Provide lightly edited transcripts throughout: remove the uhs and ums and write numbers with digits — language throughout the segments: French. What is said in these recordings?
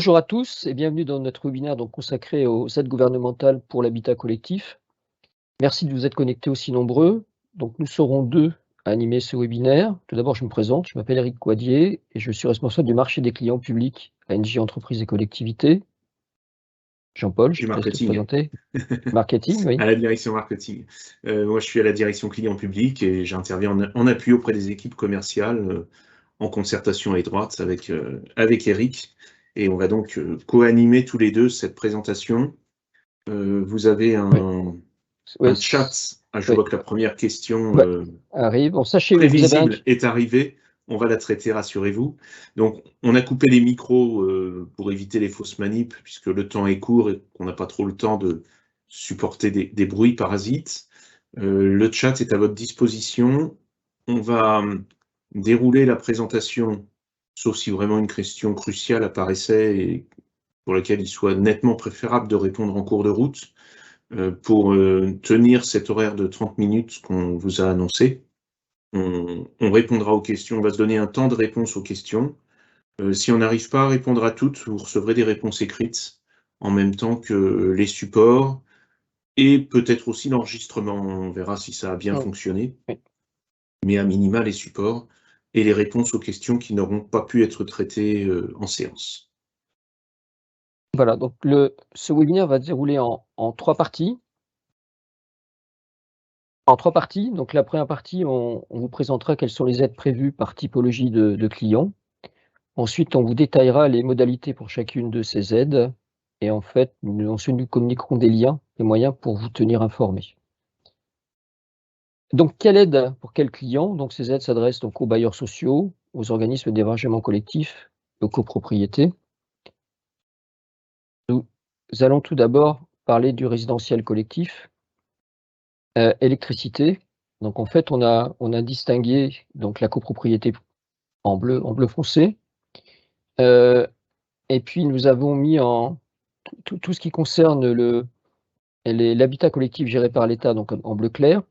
Bonjour à tous et bienvenue dans notre webinaire consacré aux aides gouvernementales pour l'habitat collectif. Merci de vous être connectés aussi nombreux. Nous serons deux à animer ce webinaire. Tout d'abord, je me présente, je m'appelle Éric Coadier et je suis responsable du marché des clients publics à NJ Entreprises et Collectivités. Jean-Paul, je Du te laisse te marketing. présenter. Marketing, oui. À la direction marketing. Moi, je suis à la direction client public et j'interviens en appui auprès des équipes commerciales, en concertation étroite avec Eric. Et on va donc co-animer tous les deux cette présentation. Vous avez Oui, oui, un chat. Ah, je oui. vois que la première question Bah, arrive. Bon, sachez, vous avez un... prévisible est arrivée. On va la traiter, rassurez-vous. Donc, on a coupé les micros pour éviter les fausses manips, puisque le temps est court et qu'on n'a pas trop le temps de supporter des bruits parasites. Le chat est à votre disposition. On va dérouler la présentation, sauf si vraiment une question cruciale apparaissait et pour laquelle il soit nettement préférable de répondre en cours de route, pour tenir cet horaire de 30 minutes qu'on vous a annoncé. On répondra aux questions, on va se donner un temps de réponse aux questions. Si on n'arrive pas à répondre à toutes, vous recevrez des réponses écrites en même temps que les supports et peut-être aussi l'enregistrement. On verra si ça a bien fonctionné, Oui. mais à minima les supports et les réponses aux questions qui n'auront pas pu être traitées en séance. Voilà, ce webinaire va se dérouler en trois parties. Donc la première partie, on vous présentera quelles sont les aides prévues par typologie de clients. Ensuite, on vous détaillera les modalités pour chacune de ces aides et ensuite, nous communiquerons des liens et moyens pour vous tenir informés. Donc, quelle aide pour quel client? Donc, ces aides s'adressent aux bailleurs sociaux, aux organismes d'hébergement collectif, aux copropriétés. Nous allons tout d'abord parler du résidentiel collectif. Électricité. Donc, en fait, on a distingué la copropriété en bleu foncé. Et puis, nous avons mis en tout ce qui concerne l'habitat collectif géré par l'État, donc en bleu clair.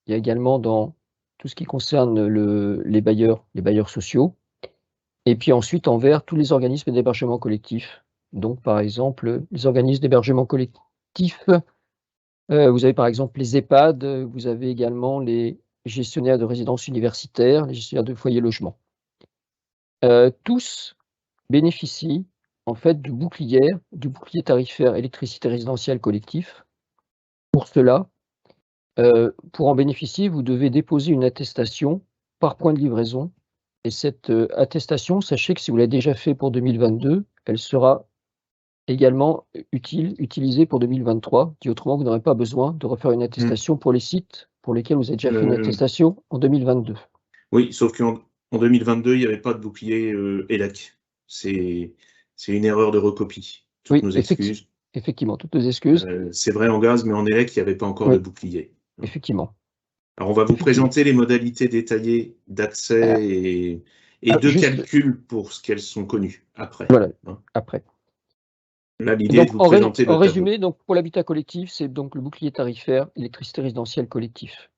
Il y a également dans tout ce qui concerne les bailleurs sociaux. Et puis ensuite, en vert, tous les organismes d'hébergement collectif. Donc, par exemple, les organismes d'hébergement collectif, vous avez par exemple les EHPAD, vous avez également les gestionnaires de résidences universitaires, les gestionnaires de foyers logement. Tous bénéficient en fait du bouclier tarifaire électricité résidentielle collectif. Pour cela, pour en bénéficier, vous devez déposer une attestation par point de livraison et cette, attestation, sachez que si vous l'avez déjà fait pour 2022, elle sera également utilisée pour 2023. Dit autrement, vous n'aurez pas besoin de refaire une attestation pour les sites pour lesquels vous avez déjà fait une Euh, attestation en 2022. oui, sauf qu'en 2022, il n'y avait pas de bouclier ELAC. C'est une erreur de recopie. Toutes Oui, nos excuses. effectivement, toutes nos excuses. C'est vrai en gaz, mais en élec, il n'y avait pas encore de Oui, bouclier. effectivement, Alors, on va vous effectivement. présenter les modalités détaillées d'accès et de Juste, calcul pour ce qu'elles sont connues après. voilà, Hein. après. Là, Et l'idée est de donc vous présenter en le tableau. résumé, pour l'habitat collectif, c'est donc le bouclier tarifaire électricité résidentielle collectif.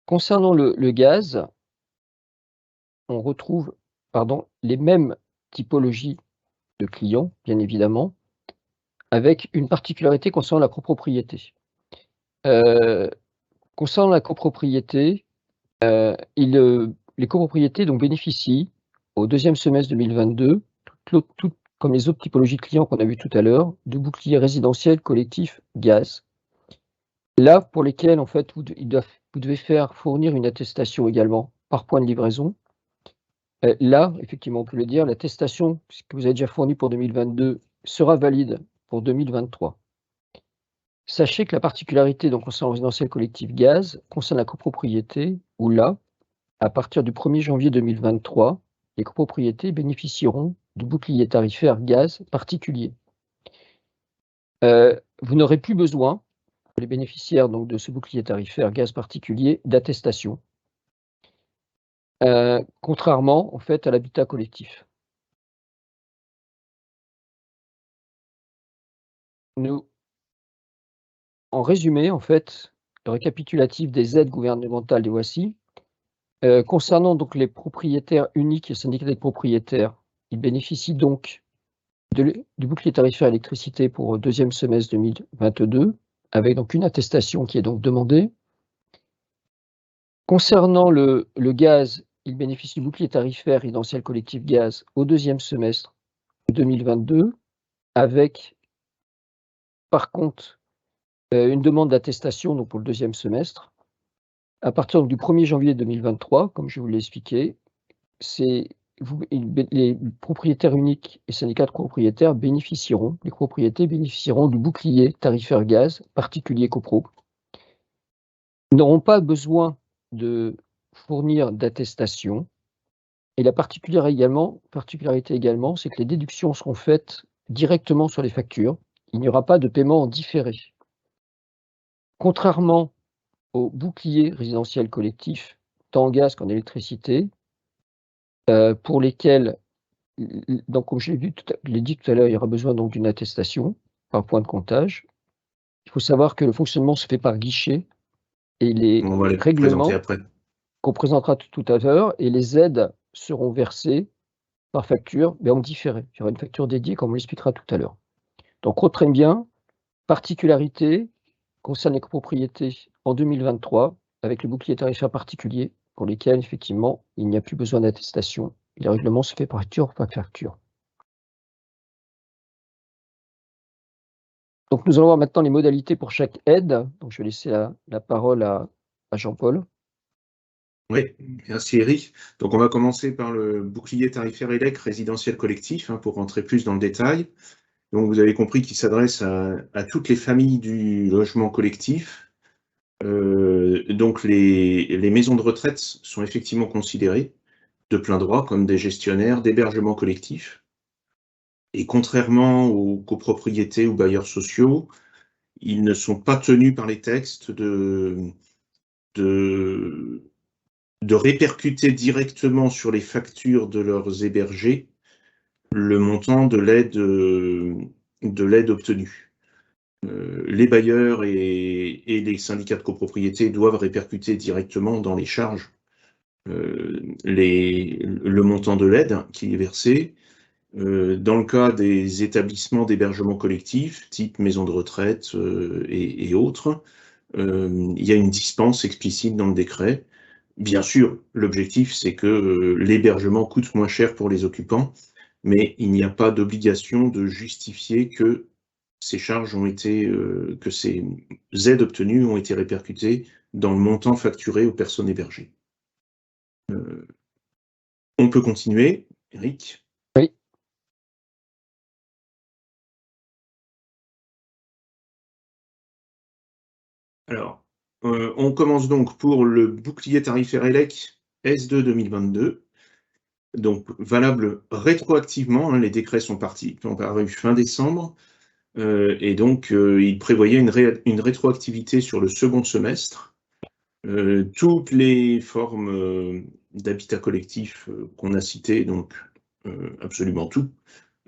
Concernant le gaz, on retrouve, les mêmes typologies de clients, bien évidemment, avec une particularité concernant la copropriété. Heu, concernant la copropriété, les copropriétés bénéficient au 2e semestre 2022, toutes comme les autres typologies de clients qu'on a vues tout à l'heure, de bouclier résidentiel collectif gaz. Là, pour lesquels en fait vous devez faire fournir une attestation également par point de livraison. Là, effectivement, on peut le dire, l'attestation que vous avez déjà fournie pour 2022 sera valide pour 2023. Sachez que la particularité concernant le résidentiel collectif gaz concerne la copropriété où là, à partir du 1er janvier 2023, les copropriétés bénéficieront du bouclier tarifaire gaz particulier. Vous n'aurez plus besoin, pour les bénéficiaires de ce bouclier tarifaire gaz particulier, d'attestation. Contrairement en fait à l'habitat collectif. Nous En résumé, en fait, le récapitulatif des aides gouvernementales, les voici. Concernant les propriétaires uniques et syndicats de propriétaires, ils bénéficient donc du bouclier tarifaire électricité pour le deuxième semestre 2022, avec donc une attestation qui est donc demandée. Concernant le gaz, il bénéficie du bouclier tarifaire résidentiel collectif gaz au deuxième semestre 2022, avec par contre une demande d'attestation donc pour le deuxième semestre. À partir du 1er janvier 2023, comme je vous l'ai expliqué, les propriétaires uniques et syndicats de copropriétaires bénéficieront, les copropriétés bénéficieront du bouclier tarifaire gaz particulier copro. Ils n'auront pas besoin de fournir d'attestation. Et la particularité également, c'est que les déductions seront faites directement sur les factures. Il n'y aura pas de paiement en différé. Contrairement au bouclier résidentiel collectif, tant en gaz qu'en électricité, pour lesquels, donc comme je l'ai dit tout à l'heure, il y aura besoin donc d'une attestation par point de comptage. Il faut savoir que le fonctionnement se fait par guichet et les On va les règlements présenter après. qu'on présentera tout à l'heure et les aides seront versées par facture, mais en différé. Il y aura une facture dédiée, comme on l'expliquera tout à l'heure. Donc retenez bien, particularité concerne les copropriétés en 2023, avec le bouclier tarifaire particulier, pour lesquels, effectivement, il n'y a plus besoin d'attestation. Le règlement se fait par facture par facture. Donc nous allons voir maintenant les modalités pour chaque aide. Donc je vais laisser la parole à Jean-Paul. Oui, merci Eric. Donc on va commencer par le bouclier tarifaire élec résidentiel collectif, pour rentrer plus dans le détail. Donc vous avez compris qu'il s'adresse à toutes les familles du logement collectif. Donc les maisons de retraite sont effectivement considérées de plein droit comme des gestionnaires d'hébergement collectif. Et contrairement aux copropriétés ou bailleurs sociaux, ils ne sont pas tenus par les textes de répercuter directement sur les factures de leurs hébergés le montant de l'aide obtenue. Les bailleurs et les syndicats de copropriété doivent répercuter directement dans les charges le montant de l'aide qui est versé. Dans le cas des établissements d'hébergement collectif, type maison de retraite et autres, il y a une dispense explicite dans le décret. Bien sûr, l'objectif, c'est que l'hébergement coûte moins cher pour les occupants, mais il n'y a pas d'obligation de justifier que ces charges ont été, que ces aides obtenues ont été répercutées dans le montant facturé aux personnes hébergées. On peut continuer, Eric? Oui. Alors, on commence donc pour le bouclier tarifaire élec S2 2022, donc valable rétroactivement, les décrets sont parus fin décembre, et donc il prévoyait une rétroactivité sur le second semestre. Toutes les formes d'habitat collectif qu'on a citées, donc absolument tout,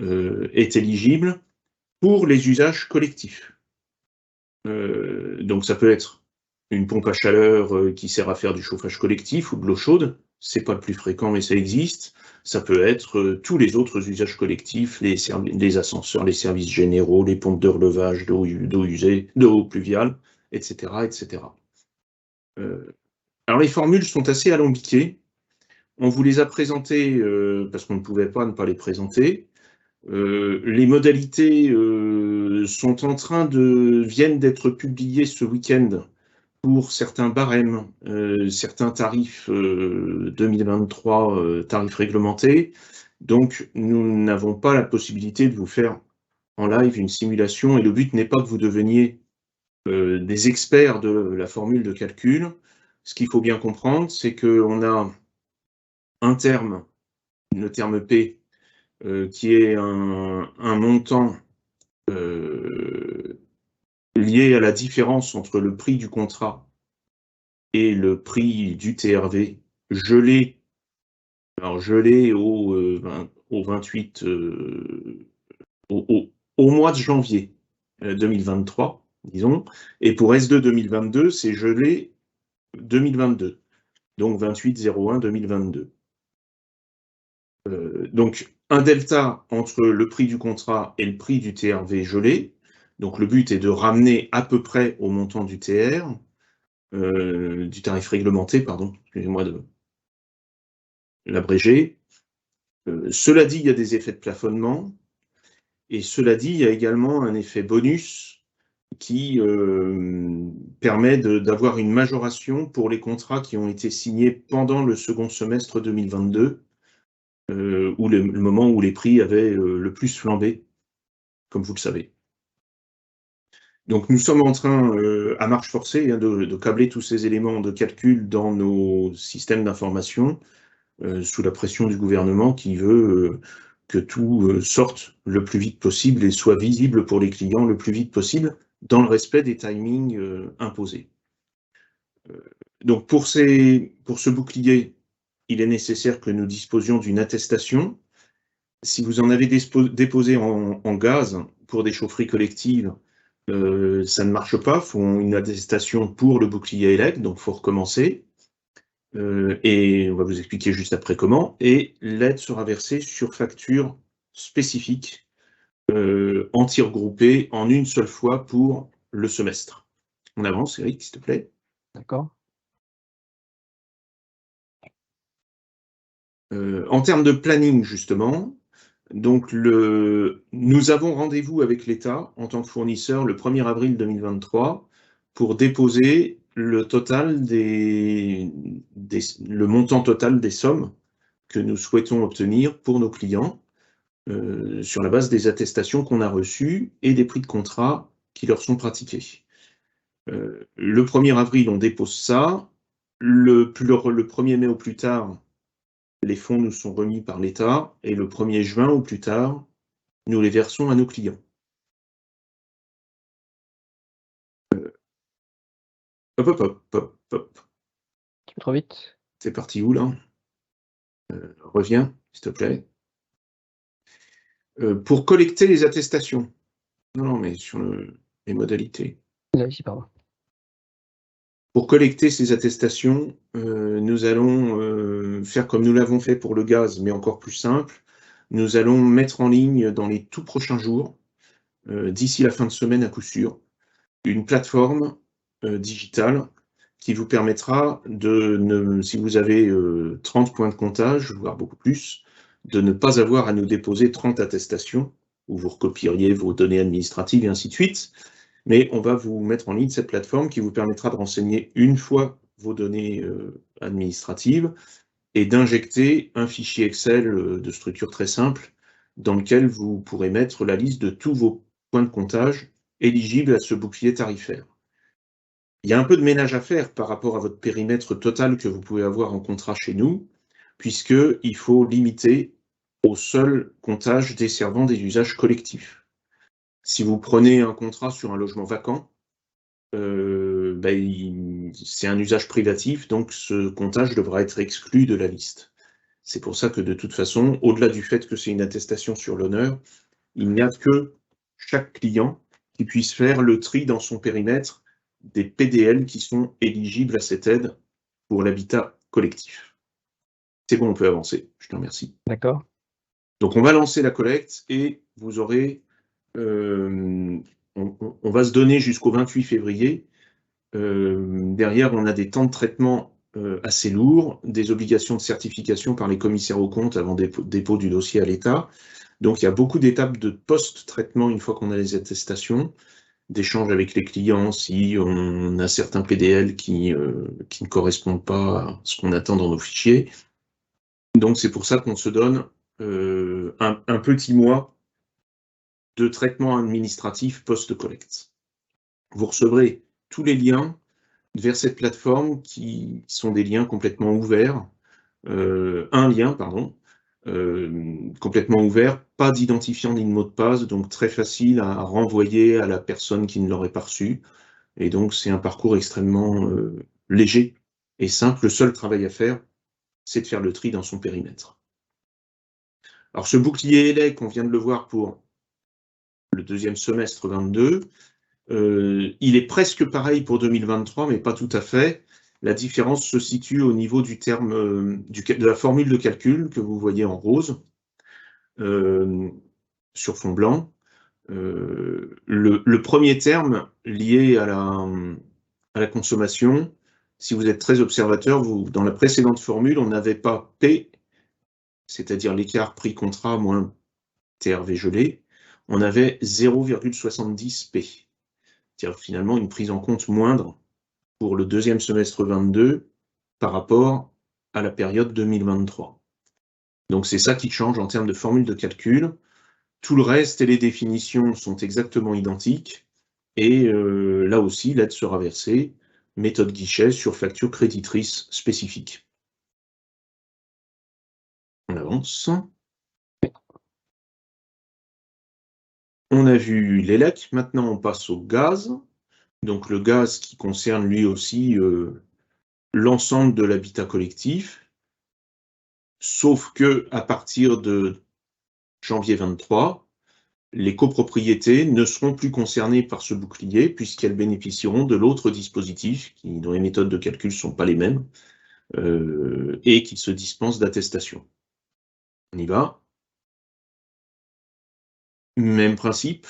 est éligible pour les usages collectifs. Donc ça peut être une pompe à chaleur qui sert à faire du chauffage collectif ou de l'eau chaude, c'est pas le plus fréquent mais ça existe. Ça peut être tous les autres usages collectifs, les ascenseurs, les services généraux, les pompes de relevage d'eau usée, d'eau pluviale, etc. etc. Alors les formules sont assez alambiquées. On vous les a présentées parce qu'on ne pouvait pas ne pas les présenter. Les modalités viennent d'être publiées ce week-end pour certains barèmes, certains tarifs 2023, tarifs réglementés. Donc, nous n'avons pas la possibilité de vous faire en live une simulation et le but n'est pas que vous deveniez des experts de la formule de calcul. Ce qu'il faut bien comprendre, c'est qu'on a un terme, le terme P, qui est un montant lié à la différence entre le prix du contrat et le prix du TRV gelé au 28 au mois de janvier 2023, disons, et pour S2 2022, c'est gelé 2022, donc 28-01-2022. Donc, un delta entre le prix du contrat et le prix du TRV gelé. Donc le but est de ramener à peu près au montant du TR, du tarif réglementé, pardon, excusez-moi de l'abréger. Cela dit, il y a des effets de plafonnement, et cela dit, il y a également un effet bonus qui permet d'avoir une majoration pour les contrats qui ont été signés pendant le second semestre 2022, ou le moment où les prix avaient le plus flambé, comme vous le savez. Donc nous sommes en train, à marche forcée, de câbler tous ces éléments de calcul dans nos systèmes d'information, sous la pression du gouvernement qui veut que tout sorte le plus vite possible et soit visible pour les clients le plus vite possible, dans le respect des timings imposés. Donc pour ce bouclier, il est nécessaire que nous disposions d'une attestation. Si vous en avez déposé en gaz pour des chaufferies collectives, ça ne marche pas, il faut une attestation pour le bouclier ELEC, donc il faut recommencer. Et on va vous expliquer juste après comment. Et l'aide sera versée sur facture spécifique, en tir groupé, en une seule fois pour le semestre. On avance, Eric, s'il te plaît. D'accord. En termes de planning, justement, donc nous avons rendez-vous avec l'État en tant que fournisseur le 1er avril 2023 pour déposer le montant total des sommes que nous souhaitons obtenir pour nos clients, sur la base des attestations qu'on a reçues et des prix de contrat qui leur sont pratiqués. Le 1er avril, on dépose ça. Le 1er mai au plus tard, les fonds nous sont remis par l'État, et le 1er juin au plus tard, nous les versons à nos clients. Hop. Tu peux trop vite. C'est parti où, là? Reviens, s'il te plaît. Pour collecter les attestations. Non, mais sur les modalités. Là, ici, pardon. Pour collecter ces attestations, nous allons faire comme nous l'avons fait pour le gaz, mais encore plus simple. Nous allons mettre en ligne dans les tout prochains jours, d'ici la fin de semaine à coup sûr, une plateforme digitale qui vous permettra si vous avez 30 points de comptage, voire beaucoup plus, de ne pas avoir à nous déposer 30 attestations, où vous recopieriez vos données administratives et ainsi de suite. Mais on va vous mettre en ligne cette plateforme qui vous permettra de renseigner une fois vos données administratives et d'injecter un fichier Excel de structure très simple dans lequel vous pourrez mettre la liste de tous vos points de comptage éligibles à ce bouclier tarifaire. Il y a un peu de ménage à faire par rapport à votre périmètre total que vous pouvez avoir en contrat chez nous, puisqu'il faut limiter au seul comptage desservant des usages collectifs. Si vous prenez un contrat sur un logement vacant, c'est un usage privatif, donc ce comptage devra être exclu de la liste. C'est pour ça que de toute façon, au-delà du fait que c'est une attestation sur l'honneur, il n'y a que chaque client qui puisse faire le tri dans son périmètre des PDL qui sont éligibles à cette aide pour l'habitat collectif. C'est bon, on peut avancer. Je te remercie. D'accord. Donc on va lancer la collecte et vous aurez... on va se donner jusqu'au 28 février. Derrière, on a des temps de traitement assez lourds, des obligations de certification par les commissaires aux comptes avant dépôt du dossier à l'État. Donc il y a beaucoup d'étapes de post-traitement une fois qu'on a les attestations, d'échanges avec les clients si on a certains PDL qui ne correspondent pas à ce qu'on attend dans nos fichiers. Donc c'est pour ça qu'on se donne un petit mois de traitement administratif post-collecte. Vous recevrez tous les liens vers cette plateforme qui sont des liens complètement ouverts. Un lien, pardon, complètement ouvert, pas d'identifiant ni de mot de passe, donc très facile à renvoyer à la personne qui ne l'aurait pas reçu. Et donc c'est un parcours extrêmement léger et simple. Le seul travail à faire, c'est de faire le tri dans son périmètre. Alors ce bouclier ELEC, on vient de le voir pour le deuxième semestre 22. Il est presque pareil pour 2023, mais pas tout à fait. La différence se situe au niveau du terme de la formule de calcul que vous voyez en rose. sur fond blanc. Le premier terme lié à la consommation, si vous êtes très observateur, dans la précédente formule, on n'avait pas P, c'est-à-dire l'écart prix-contrat moins TRV gelé, on avait 0,70 P. C'est-à-dire finalement une prise en compte moindre pour le deuxième semestre 22 par rapport à la période 2023. Donc c'est ça qui change en termes de formule de calcul. Tout le reste et les définitions sont exactement identiques. Et là aussi, l'aide sera versée, méthode guichet sur facture créditrice spécifique. On avance. On a vu l'élec, maintenant on passe au gaz. Donc le gaz qui concerne lui aussi l'ensemble de l'habitat collectif, sauf que à partir de janvier 23, les copropriétés ne seront plus concernées par ce bouclier puisqu'elles bénéficieront de l'autre dispositif dont les méthodes de calcul ne sont pas les mêmes et qui se dispense d'attestation. On y va. Même principe.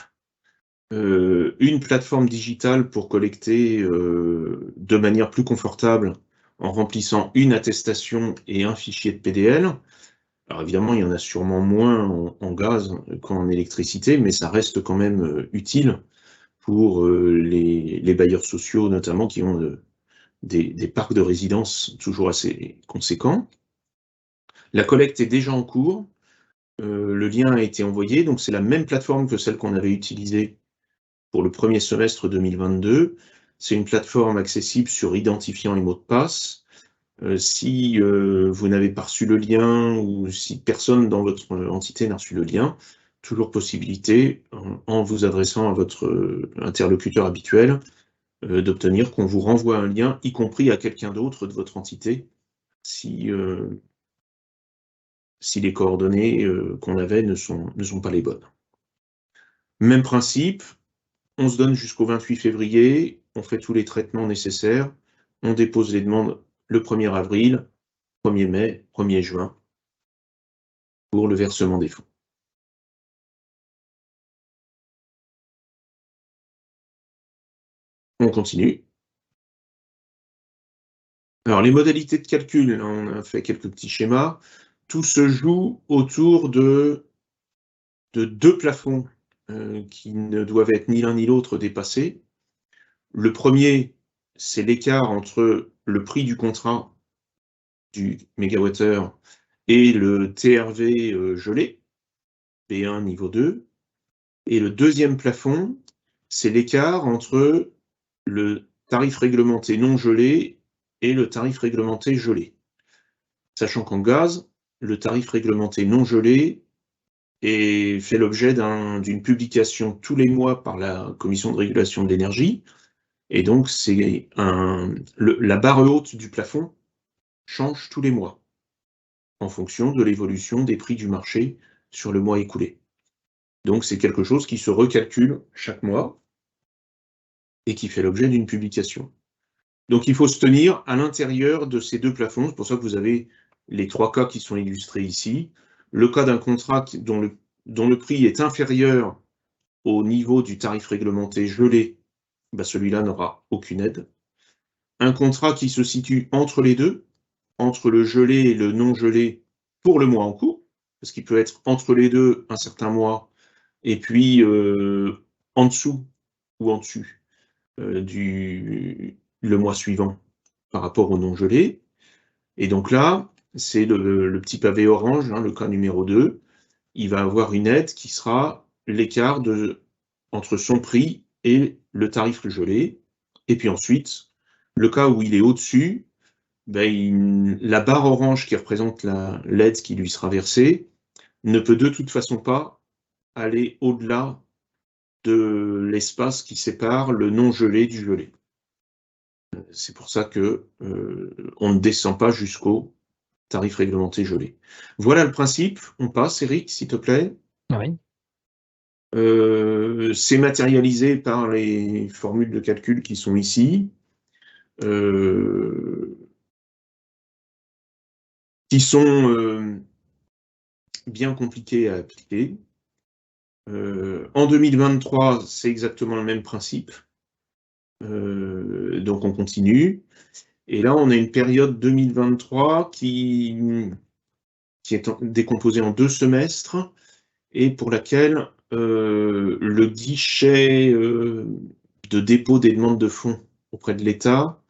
Une plateforme digitale pour collecter de manière plus confortable en remplissant une attestation et un fichier de PDL. Alors évidemment, il y en a sûrement moins en gaz qu'en électricité, mais ça reste quand même utile pour les bailleurs sociaux, notamment, qui ont des parcs de résidence toujours assez conséquents. La collecte est déjà en cours. Le lien a été envoyé, donc c'est la même plateforme que celle qu'on avait utilisée pour le premier semestre 2022. C'est une plateforme accessible sur identifiant et mot de passe. Si vous n'avez pas reçu le lien ou si personne dans votre entité n'a reçu le lien, toujours possibilité, en vous adressant à votre interlocuteur habituel, d'obtenir qu'on vous renvoie un lien, y compris à quelqu'un d'autre de votre entité, si les coordonnées qu'on avait ne sont pas les bonnes. Même principe, on se donne jusqu'au 28 février, on fait tous les traitements nécessaires, on dépose les demandes le 1er avril, 1er mai, 1er juin, pour le versement des fonds. On continue. Alors, les modalités de calcul, on a fait quelques petits schémas. Tout se joue autour de deux plafonds qui ne doivent être ni l'un ni l'autre dépassés. Le premier, c'est l'écart entre le prix du contrat du mégawattheure et le TRV gelé, P1 niveau 2. Et le deuxième plafond, c'est l'écart entre le tarif réglementé non gelé et le tarif réglementé gelé. Sachant qu'en gaz, le tarif réglementé non gelé fait l'objet d'une publication tous les mois par la Commission de régulation de l'énergie. Et donc, la barre haute du plafond change tous les mois en fonction de l'évolution des prix du marché sur le mois écoulé. Donc, c'est quelque chose qui se recalcule chaque mois et qui fait l'objet d'une publication. Donc, il faut se tenir à l'intérieur de ces deux plafonds. C'est pour ça que vous avez les trois cas qui sont illustrés ici. Le cas d'un contrat dont le prix est inférieur au niveau du tarif réglementé gelé, celui-là n'aura aucune aide. Un contrat qui se situe entre les deux, entre le gelé et le non gelé pour le mois en cours, parce qu'il peut être entre les deux un certain mois, et puis en dessous ou en dessus le mois suivant par rapport au non gelé. Et donc là, c'est le petit pavé orange, le cas numéro 2, il va avoir une aide qui sera l'écart entre son prix et le tarif gelé. Et puis ensuite, le cas où il est au-dessus, la barre orange qui représente l'aide qui lui sera versée ne peut de toute façon pas aller au-delà de l'espace qui sépare le non gelé du gelé. C'est pour ça que on ne descend pas jusqu'au tarif réglementé gelé. Voilà le principe. On passe, Eric, s'il te plaît. Oui. C'est matérialisé par les formules de calcul qui sont ici, qui sont bien compliqué à appliquer. En 2023, c'est exactement le même principe. Donc on continue. Et là, on a une période 2023 qui est décomposée en 2 semestres et pour laquelle le guichet de dépôt des demandes de fonds auprès de l'État,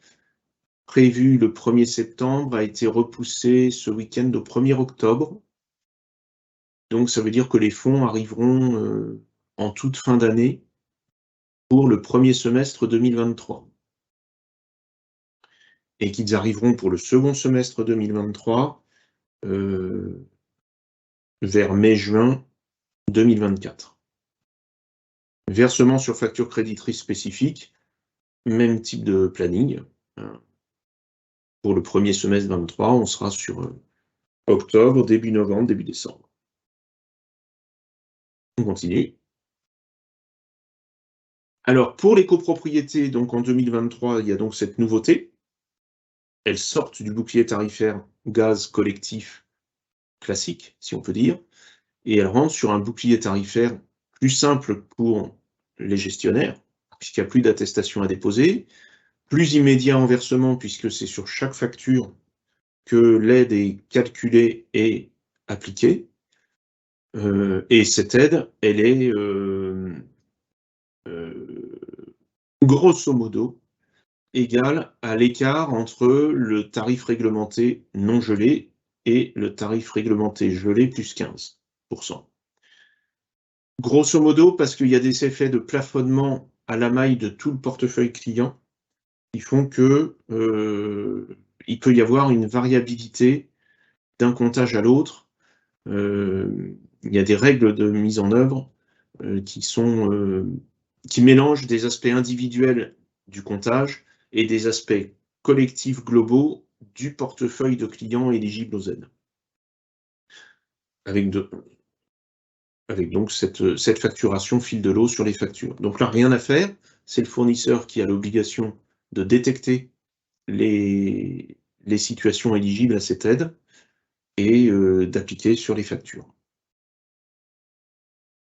prévu le 1er septembre, a été repoussé ce week-end au 1er octobre. Donc ça veut dire que les fonds arriveront en toute fin d'année pour le 1er semestre 2023. Et qu'ils arriveront pour le second semestre 2023 vers mai-juin 2024. Versement sur facture créditrice spécifique, même type de planning. Pour le premier semestre 2023, on sera sur octobre, début novembre, début décembre. On continue. Alors, pour les copropriétés, donc en 2023, il y a donc cette nouveauté. Elles sortent du bouclier tarifaire gaz collectif classique, si on peut dire, et elles rentrent sur un bouclier tarifaire plus simple pour les gestionnaires, puisqu'il n'y a plus d'attestation à déposer, plus immédiat en versement, puisque c'est sur chaque facture que l'aide est calculée et appliquée. Et cette aide, elle est grosso modo égale à l'écart entre le tarif réglementé non gelé et le tarif réglementé gelé plus 15%. Grosso modo, parce qu'il y a des effets de plafonnement à la maille de tout le portefeuille client qui font que il peut y avoir une variabilité d'un comptage à l'autre. Il y a des règles de mise en œuvre qui mélangent des aspects individuels du comptage et des aspects collectifs globaux du portefeuille de clients éligibles aux aides. Avec donc cette facturation fil de l'eau sur les factures. Donc là, rien à faire, c'est le fournisseur qui a l'obligation de détecter les situations éligibles à cette aide et d'appliquer sur les factures.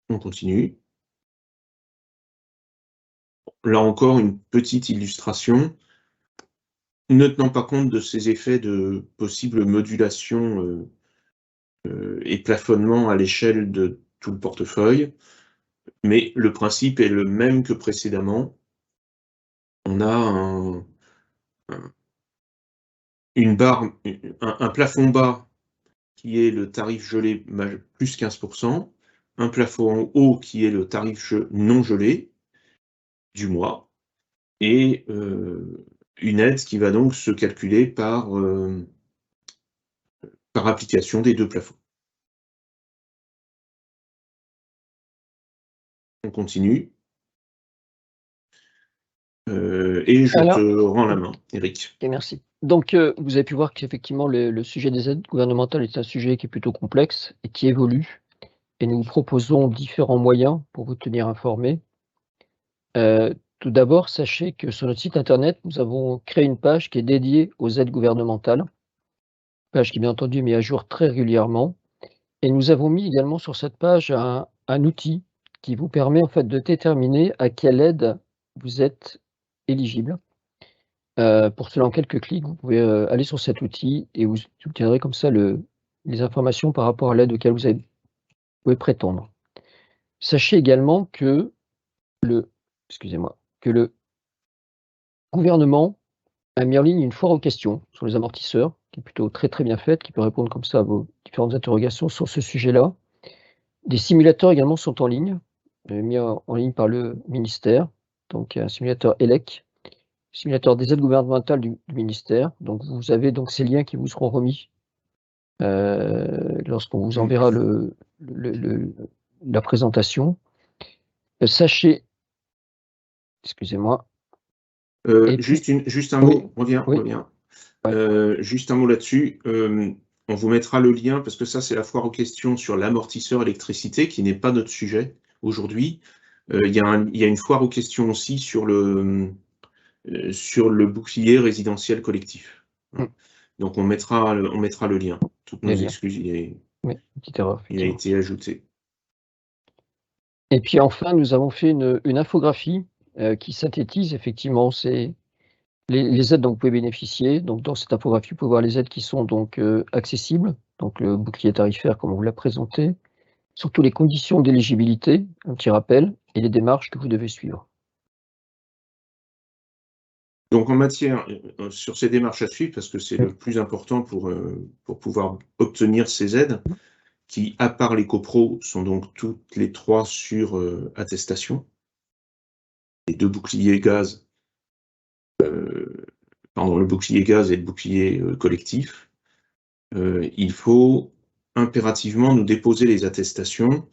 On continue. Là encore, une petite illustration. Ne tenant pas compte de ces effets de possible modulation et plafonnement à l'échelle de tout le portefeuille, mais le principe est le même que précédemment. On a un plafond bas qui est le tarif gelé plus 15%, un plafond haut qui est le tarif non gelé du mois, et une aide qui va donc se calculer par application des 2 plafonds. On continue. Et je te rends la main, Eric. Okay, merci. Donc, vous avez pu voir qu'effectivement, le sujet des aides gouvernementales est un sujet qui est plutôt complexe et qui évolue. Et nous vous proposons différents moyens pour vous tenir informés. Tout d'abord, sachez que sur notre site internet, nous avons créé une page qui est dédiée aux aides gouvernementales. Page qui, bien entendu, est mise à jour très régulièrement. Et nous avons mis également sur cette page un outil qui vous permet en fait de déterminer à quelle aide vous êtes éligible. Pour cela, en quelques clics, vous pouvez aller sur cet outil et vous obtiendrez comme ça les informations par rapport à l'aide auquel vous pouvez prétendre. Sachez également que le gouvernement a mis en ligne une foire aux questions sur les amortisseurs, qui est plutôt très très bien faite, qui peut répondre comme ça à vos différentes interrogations sur ce sujet-là. Des simulateurs également sont en ligne, mis en ligne par le ministère, donc un simulateur ELEC, simulateur des aides gouvernementales du ministère. Donc vous avez donc ces liens qui vous seront remis lorsqu'on vous enverra la présentation. Sachez, excusez-moi. Juste un mot, reviens. Ouais. Juste un mot là-dessus. On vous mettra le lien, parce que ça, c'est la foire aux questions sur l'amortisseur électricité, qui n'est pas notre sujet aujourd'hui. Il y a une foire aux questions aussi sur le bouclier résidentiel collectif. Donc on mettra le lien. Toutes nos excuses, Oui, petite erreur, Il a effectivement. été ajouté. Et puis enfin, nous avons fait une infographie qui synthétise effectivement les aides dont vous pouvez bénéficier. Donc dans cette infographie, vous pouvez voir les aides qui sont donc accessibles, donc le bouclier tarifaire comme on vous l'a présenté, surtout les conditions d'éligibilité, un petit rappel, et les démarches que vous devez suivre. Donc en matière, sur ces démarches à suivre, parce que c'est le plus important pour pouvoir obtenir ces aides, qui, à part les copros, sont donc toutes les 3 sur attestation. Les 2 boucliers gaz, pardon, le bouclier gaz et le bouclier collectif. Il faut impérativement nous déposer les attestations.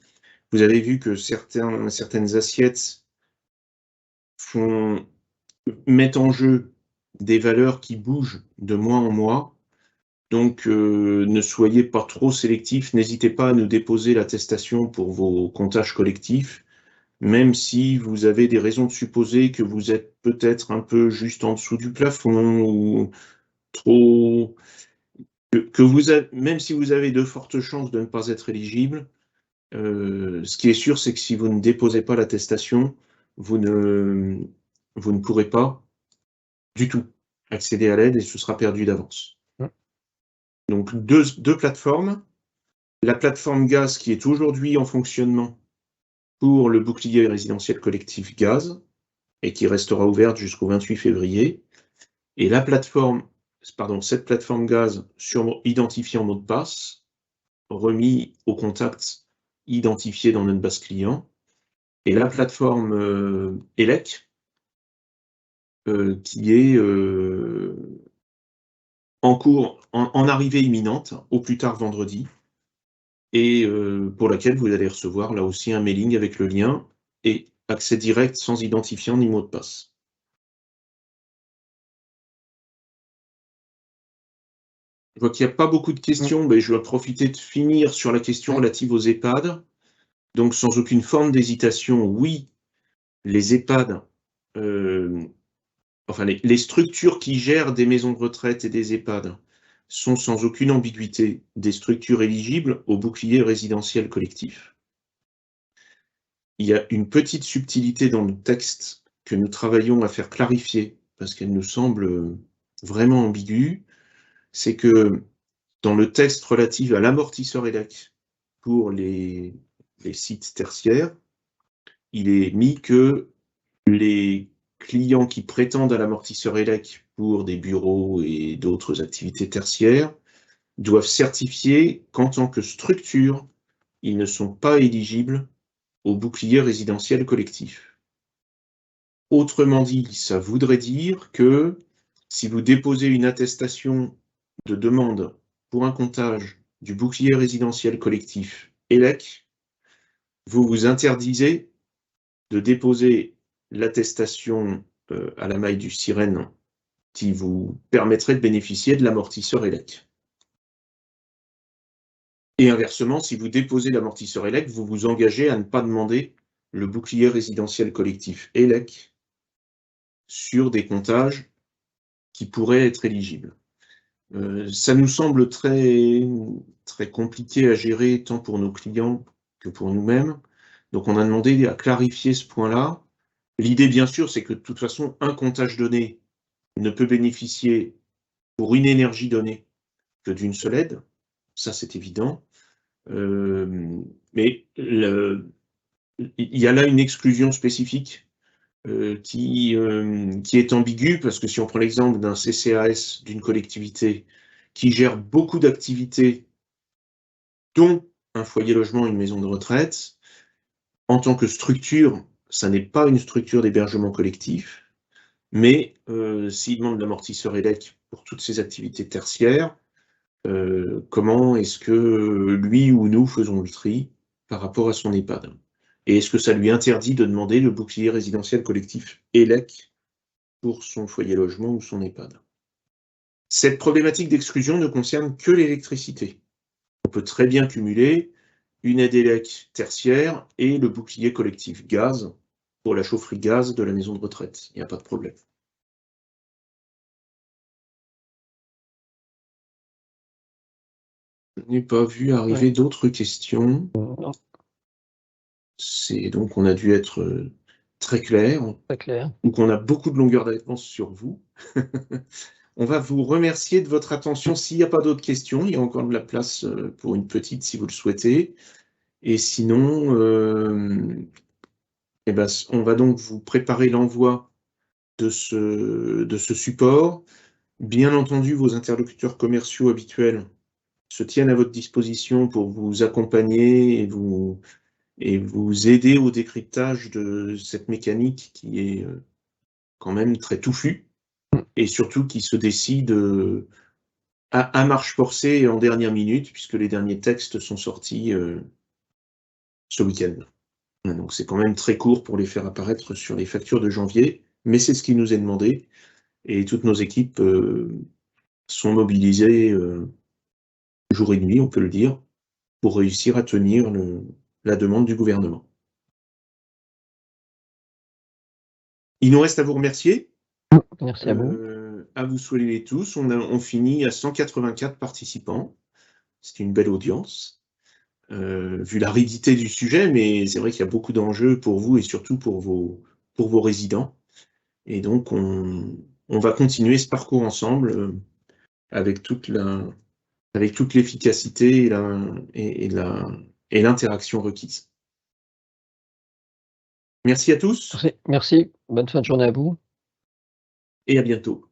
Vous avez vu que certaines assiettes mettent en jeu des valeurs qui bougent de mois en mois. Donc, ne soyez pas trop sélectifs. N'hésitez pas à nous déposer l'attestation pour vos comptages collectifs, même si vous avez des raisons de supposer que vous êtes peut-être un peu juste en dessous du plafond ou trop. Même si vous avez de fortes chances de ne pas être éligible, ce qui est sûr, c'est que si vous ne déposez pas l'attestation, vous ne pourrez pas du tout accéder à l'aide et ce sera perdu d'avance. Donc deux plateformes. La plateforme gaz qui est aujourd'hui en fonctionnement pour le bouclier résidentiel collectif gaz et qui restera ouverte jusqu'au 28 février. Et cette plateforme gaz identifiée en mot de passe, remis au contact identifié dans notre base client. Et la plateforme ELEC, qui est en cours, en arrivée imminente, au plus tard vendredi, et pour laquelle vous allez recevoir là aussi un mailing avec le lien et accès direct sans identifiant ni mot de passe. Je vois qu'il n'y a pas beaucoup de questions, mais je vais profiter de finir sur la question relative aux EHPAD. Donc sans aucune forme d'hésitation, oui, les EHPAD, enfin les structures qui gèrent des maisons de retraite et des EHPAD sont sans aucune ambiguïté des structures éligibles au bouclier résidentiel collectif. Il y a une petite subtilité dans le texte que nous travaillons à faire clarifier, parce qu'elle nous semble vraiment ambiguë, c'est que dans le texte relatif à l'amortisseur ELEC pour les sites tertiaires, il est mis que les clients qui prétendent à l'amortisseur ELEC pour des bureaux et d'autres activités tertiaires doivent certifier qu'en tant que structure, ils ne sont pas éligibles au bouclier résidentiel collectif. Autrement dit, ça voudrait dire que si vous déposez une attestation de demande pour un comptage du bouclier résidentiel collectif ELEC, vous vous interdisez de déposer l'attestation à la maille du sirène qui vous permettrait de bénéficier de l'amortisseur ELEC. Et inversement, si vous déposez l'amortisseur ELEC, vous vous engagez à ne pas demander le bouclier résidentiel collectif ELEC sur des comptages qui pourraient être éligibles. Ça nous semble très, très compliqué à gérer tant pour nos clients que pour nous-mêmes. Donc on a demandé à clarifier ce point-là. L'idée, bien sûr, c'est que de toute façon, un comptage donné ne peut bénéficier pour une énergie donnée que d'une seule aide. Ça, c'est évident. Mais il y a là une exclusion spécifique qui est ambiguë, parce que si on prend l'exemple d'un CCAS d'une collectivité qui gère beaucoup d'activités, dont un foyer logement, une maison de retraite, en tant que structure, ça n'est pas une structure d'hébergement collectif, mais s'il demande l'amortisseur ELEC pour toutes ces activités tertiaires, comment est-ce que lui ou nous faisons le tri par rapport à son EHPAD? Et est-ce que ça lui interdit de demander le bouclier résidentiel collectif ELEC pour son foyer logement ou son EHPAD? Cette problématique d'exclusion ne concerne que l'électricité. On peut très bien cumuler une aide ELEC tertiaire et le bouclier collectif gaz pour la chaufferie gaz de la maison de retraite. Il n'y a pas de problème. n'ai pas vu arriver d'autres questions. Non. Donc on a dû être très clair. Très clair. Ou qu'on a beaucoup de longueur d'avance sur vous. On va vous remercier de votre attention. S'il n'y a pas d'autres questions, il y a encore de la place pour une petite si vous le souhaitez. Et sinon, on va donc vous préparer l'envoi de ce support. Bien entendu, vos interlocuteurs commerciaux habituels se tiennent à votre disposition pour vous accompagner et vous aider au décryptage de cette mécanique qui est quand même très touffue et surtout qui se décide à marche forcée et en dernière minute, puisque les derniers textes sont sortis ce week-end. Donc c'est quand même très court pour les faire apparaître sur les factures de janvier, mais c'est ce qui nous est demandé, et toutes nos équipes sont mobilisées jour et nuit, on peut le dire, pour réussir à tenir la demande du gouvernement. Il nous reste à vous remercier. Merci à vous. À vous souhaiter tous. On finit à 184 participants. C'est une belle audience, vu l'aridité du sujet, mais c'est vrai qu'il y a beaucoup d'enjeux pour vous et surtout pour vos résidents. Et donc, on va continuer ce parcours ensemble avec toute l'efficacité et l'interaction requise. Merci à tous. Merci. Bonne fin de journée à vous. Et à bientôt.